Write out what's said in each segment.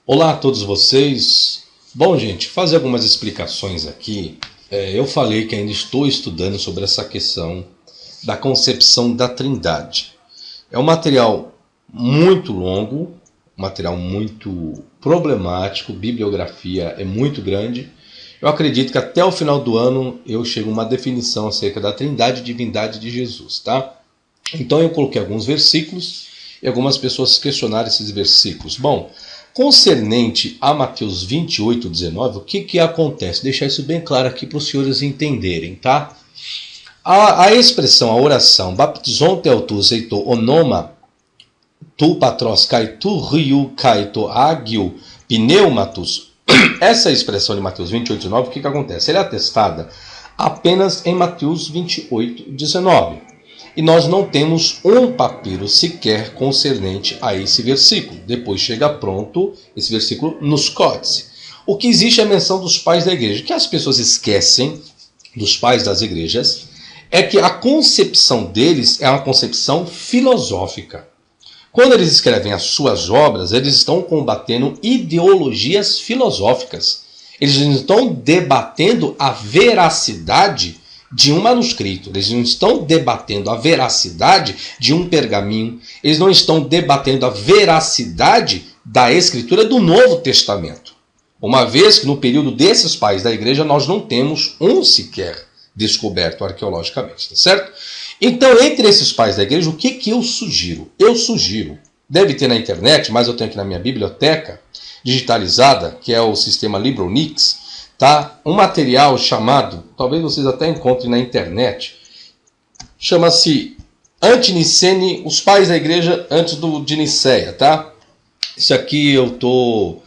Olá a todos vocês. Bom, gente, fazer algumas explicações aqui. Eu falei que ainda estou estudando sobre essa questão da concepção da Trindade. É um material muito longo, material muito problemático, bibliografia é muito grande. Eu acredito que até o final do ano eu chego a uma definição acerca da Trindade e divindade de Jesus, tá? Então eu coloquei alguns versículos e algumas pessoas questionaram esses versículos. Bom, concernente a Mateus 28, 19, o que acontece? Deixar isso bem claro aqui para os senhores entenderem, tá? A expressão, a oração, baptizonte tu zeito onoma, tu patros kai tu riu kai to agio pneumatus. Essa expressão de Mateus 28, 19, o que acontece? Ela é atestada apenas em Mateus 28, 19. E nós não temos um papiro sequer concernente a esse versículo. Depois chega pronto esse versículo nos códice. O que existe é a menção dos pais da igreja. O que as pessoas esquecem dos pais das igrejas é que a concepção deles é uma concepção filosófica. Quando eles escrevem as suas obras, eles estão combatendo ideologias filosóficas. Eles estão debatendo a veracidade de um manuscrito, eles não estão debatendo a veracidade de um pergaminho, eles não estão debatendo a veracidade da escritura do Novo Testamento. Uma vez que no período desses pais da igreja nós não temos um sequer descoberto arqueologicamente, tá certo? Então, entre esses pais da igreja, o que eu sugiro? Eu sugiro, deve ter na internet, mas eu tenho aqui na minha biblioteca digitalizada, que é o sistema LibreOnix, tá? Um material chamado, talvez vocês até encontrem na internet, chama-se Antinicene, os pais da igreja antes de Niceia, tá? Isso aqui eu tô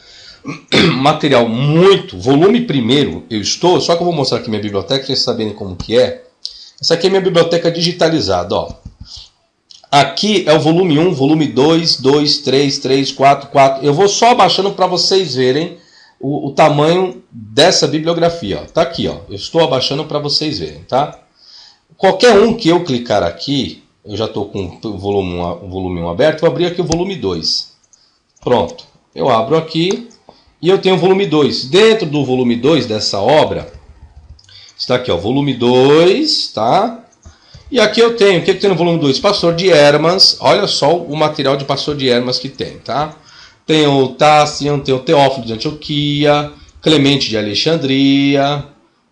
material muito, volume primeiro eu estou, só que eu vou mostrar aqui minha biblioteca, para vocês saberem como que é. Essa aqui é minha biblioteca digitalizada, ó. Aqui é o volume 1, volume 2, 2, 3, 3, 4, 4. Eu vou só abaixando para vocês verem o tamanho dessa bibliografia. Está aqui, ó. Eu estou abaixando para vocês verem, tá? Qualquer um que eu clicar aqui, eu já estou com o volume 1 aberto, vou abrir aqui o volume 2. Pronto. Eu abro aqui e eu tenho o volume 2. Dentro do volume 2 dessa obra, está aqui, ó, volume 2, tá? E aqui eu tenho, o que tem no volume 2? Pastor de Hermas. Olha só o material de Pastor de Hermas que tem, tá? Tem o Tássio, tem o Teófilo de Antioquia, Clemente de Alexandria.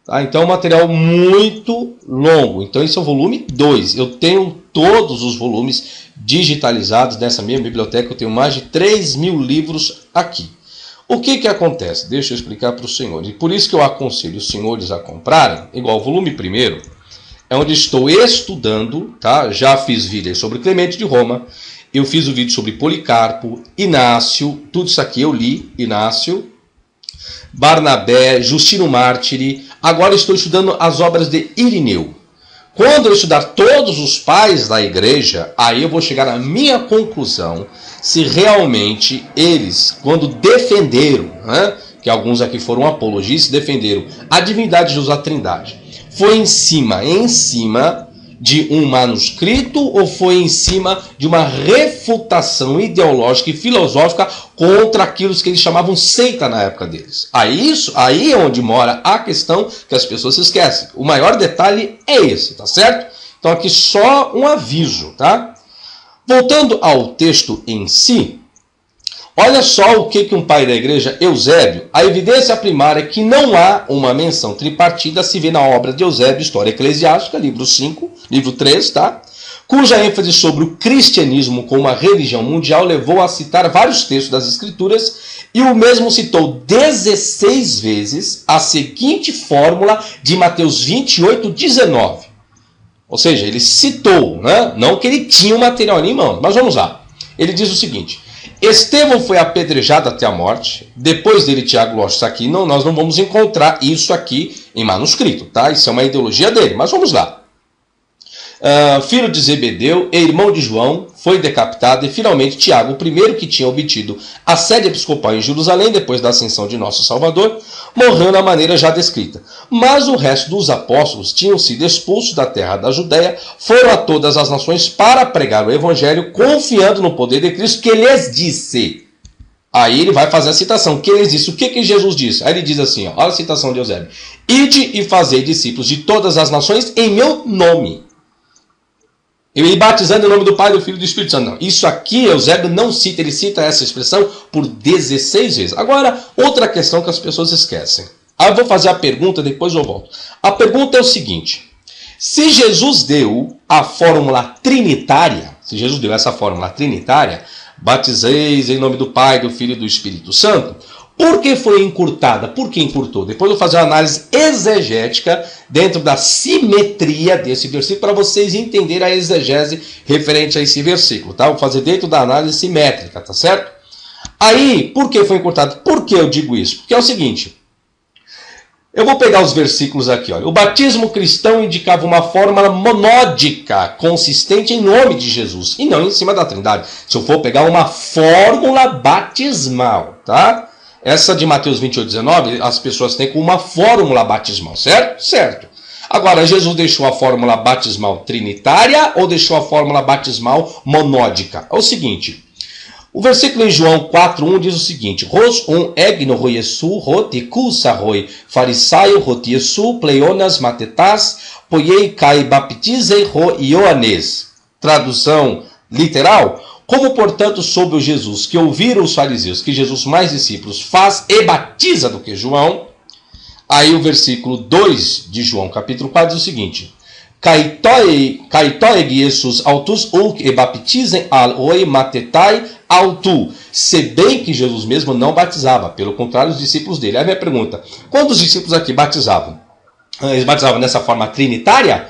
Tá? Então é um material muito longo. Então esse é o volume 2. Eu tenho todos os volumes digitalizados nessa minha biblioteca. Eu tenho mais de 3.000 livros aqui. O que acontece? Deixa eu explicar para os senhores. E por isso que eu aconselho os senhores a comprarem, igual o volume primeiro, é onde estou estudando, tá? Já fiz vídeos sobre Clemente de Roma. Eu fiz o vídeo sobre Policarpo, Inácio, tudo isso aqui eu li, Inácio, Barnabé, Justino Mártire. Agora estou estudando as obras de Irineu. Quando eu estudar todos os pais da igreja, aí eu vou chegar à minha conclusão se realmente eles, quando defenderam, que alguns aqui foram apologistas, defenderam a divindade de Jesus, a Trindade, foi em cima de um manuscrito ou foi em cima de uma refutação ideológica e filosófica contra aquilo que eles chamavam seita na época deles. Aí é onde mora a questão que as pessoas se esquecem. O maior detalhe é esse, tá certo? Então aqui só um aviso, tá? Voltando ao texto em si, olha só o que um pai da igreja, Eusébio, a evidência primária é que não há uma menção tripartida se vê na obra de Eusébio, História Eclesiástica, livro 5, livro 3, tá? Cuja ênfase sobre o cristianismo como uma religião mundial levou a citar vários textos das escrituras e o mesmo citou 16 vezes a seguinte fórmula de Mateus 28, 19. Ou seja, ele citou, né? Não que ele tinha o material em mãos, mas vamos lá. Ele diz o seguinte: Estevão foi apedrejado até a morte. Depois dele, Tiago, lógico, isso aqui nós não vamos encontrar isso aqui em manuscrito, tá? Isso é uma ideologia dele, mas vamos lá. Filho de Zebedeu e irmão de João, foi decapitado, e finalmente Tiago, o primeiro que tinha obtido a sede episcopal em Jerusalém, depois da ascensão de nosso Salvador, morreu na maneira já descrita. Mas o resto dos apóstolos tinham sido expulsos da terra da Judéia, foram a todas as nações para pregar o evangelho, confiando no poder de Cristo, que lhes disse: Aí ele vai fazer a citação. Que ele disse, o que Jesus disse? Aí ele diz assim, ó, olha a citação de Eusébio. Ide e fazei discípulos de todas as nações em meu nome. E batizando em nome do Pai, do Filho e do Espírito Santo. Não, isso aqui Eusébio não cita, ele cita essa expressão por 16 vezes. Agora, outra questão que as pessoas esquecem. Aí eu vou fazer a pergunta, depois eu volto. A pergunta é o seguinte. Se Jesus deu a fórmula trinitária, se Jesus deu essa fórmula trinitária, batizeis em nome do Pai, do Filho e do Espírito Santo, por que foi encurtada? Por que encurtou? Depois eu vou fazer uma análise exegética dentro da simetria desse versículo para vocês entenderem a exegese referente a esse versículo, tá? Vou fazer dentro da análise simétrica, tá certo? Aí, por que foi encurtado? Por que eu digo isso? Porque é o seguinte, eu vou pegar os versículos aqui, olha. O batismo cristão indicava uma fórmula monódica, consistente em nome de Jesus, e não em cima da Trindade. Se eu for pegar uma fórmula batismal, tá? Essa de Mateus 28:19, as pessoas têm como uma fórmula batismal, certo? Certo. Agora, Jesus deixou a fórmula batismal trinitária ou deixou a fórmula batismal monódica? É o seguinte, o versículo em João 4:1 diz o seguinte, Ros egno roi Yesu, roti kusa roi farisaio roti Yesu, pleonas matetas, poiei kai baptizei ro Ioannes. Tradução literal, como, portanto, soube o Jesus que ouviram os fariseus que Jesus mais discípulos faz e batiza do que João, aí o versículo 2 de João, capítulo 4, diz o seguinte, Kaitoeg Jesus autus uk e baptizem al oi matetai autu, se bem que Jesus mesmo não batizava, pelo contrário, os discípulos dele. Aí a minha pergunta, quando os discípulos aqui batizavam? Eles batizavam dessa forma trinitária?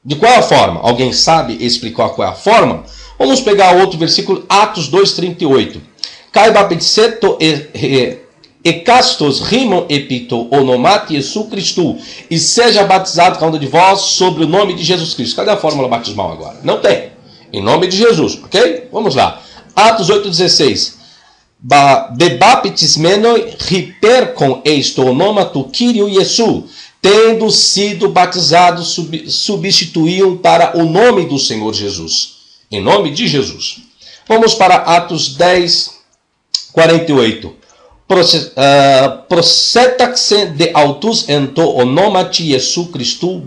De qual é a forma? Alguém sabe explicar qual é a forma? Vamos pegar outro versículo, Atos 2:38. Kai baptizeto e castos rimon epito onomati Jesu Cristo, e seja batizado cada um de vós sobre o nome de Jesus Cristo. Cadê a fórmula batismal agora? Não tem. Em nome de Jesus, ok? Vamos lá. Atos 8:16. Bebaptismeno ripercon eisto onomato Kyrio Jesu, tendo sido batizados, substituíam para o nome do Senhor Jesus. Em nome de Jesus. Vamos para Atos 10:48. Prosetaxe de autus ento onomati Jesu Christu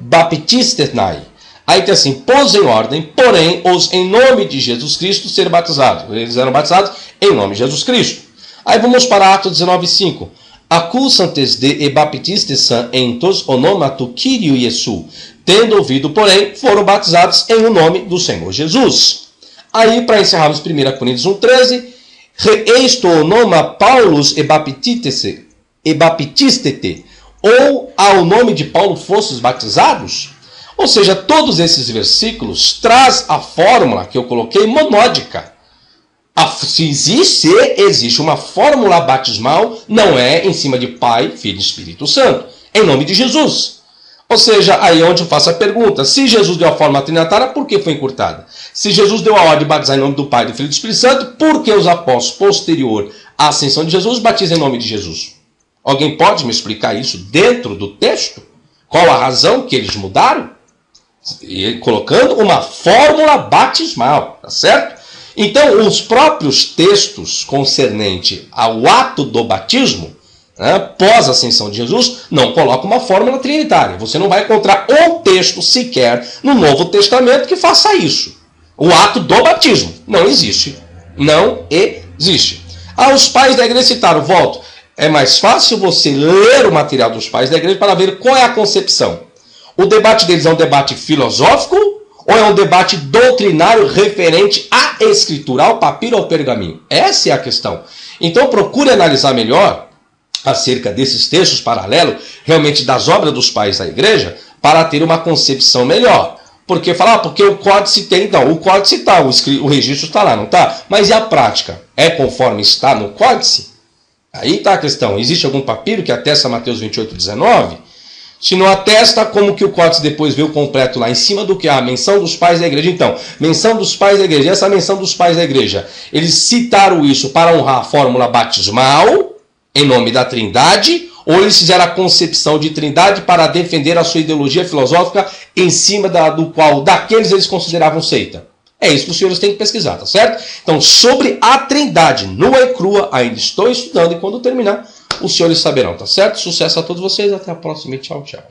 baptistenai. Aí tem assim, pôs em ordem, porém, os em nome de Jesus Cristo ser batizados. Eles eram batizados em nome de Jesus Cristo. Aí vamos para Atos 19:5. Acusantes de e baptistesan entos onomato Kyrio Jesu. Tendo ouvido, porém, foram batizados em o nome do Senhor Jesus. Aí, para encerrarmos 1 Coríntios 1:13, Reisto onoma Paulus e baptistete, ou ao nome de Paulo fostes batizados? Ou seja, todos esses versículos traz a fórmula que eu coloquei monódica. Se existe uma fórmula batismal, não é em cima de Pai, Filho e Espírito Santo, em nome de Jesus. Ou seja, aí é onde eu faço a pergunta, se Jesus deu a forma trinitária, por que foi encurtada? Se Jesus deu a ordem de batizar em nome do Pai, do Filho e do Espírito Santo, por que os apóstolos, posterior à ascensão de Jesus, batizam em nome de Jesus? Alguém pode me explicar isso dentro do texto? Qual a razão que eles mudaram? E colocando uma fórmula batismal, tá certo? Então, os próprios textos concernentes ao ato do batismo, pós a ascensão de Jesus, não coloca uma fórmula trinitária. Você não vai encontrar um texto sequer no Novo Testamento que faça isso. O ato do batismo não existe. Não existe. Os pais da igreja citaram, volto. É mais fácil você ler o material dos pais da igreja para ver qual é a concepção. O debate deles é um debate filosófico ou é um debate doutrinário referente à escritura, ao papiro, ao pergaminho? Essa é a questão. Então procure analisar melhor acerca desses textos paralelos, realmente das obras dos pais da igreja, para ter uma concepção melhor. Porque falar, porque o códice tem, então, o códice está, o registro está lá, não está? Mas e a prática? É conforme está no códice? Aí está a questão. Existe algum papiro que atesta Mateus 28:19? Se não atesta, como que o códice depois veio completo lá em cima do que? A menção dos pais da igreja. Então, menção dos pais da igreja. Essa menção dos pais da igreja, eles citaram isso para honrar a fórmula batismal, em nome da Trindade, ou eles fizeram a concepção de Trindade para defender a sua ideologia filosófica em cima do qual daqueles eles consideravam seita? É isso que os senhores têm que pesquisar, tá certo? Então, sobre a Trindade nua e crua, ainda estou estudando e quando terminar, os senhores saberão, tá certo? Sucesso a todos vocês, até a próxima e tchau, tchau.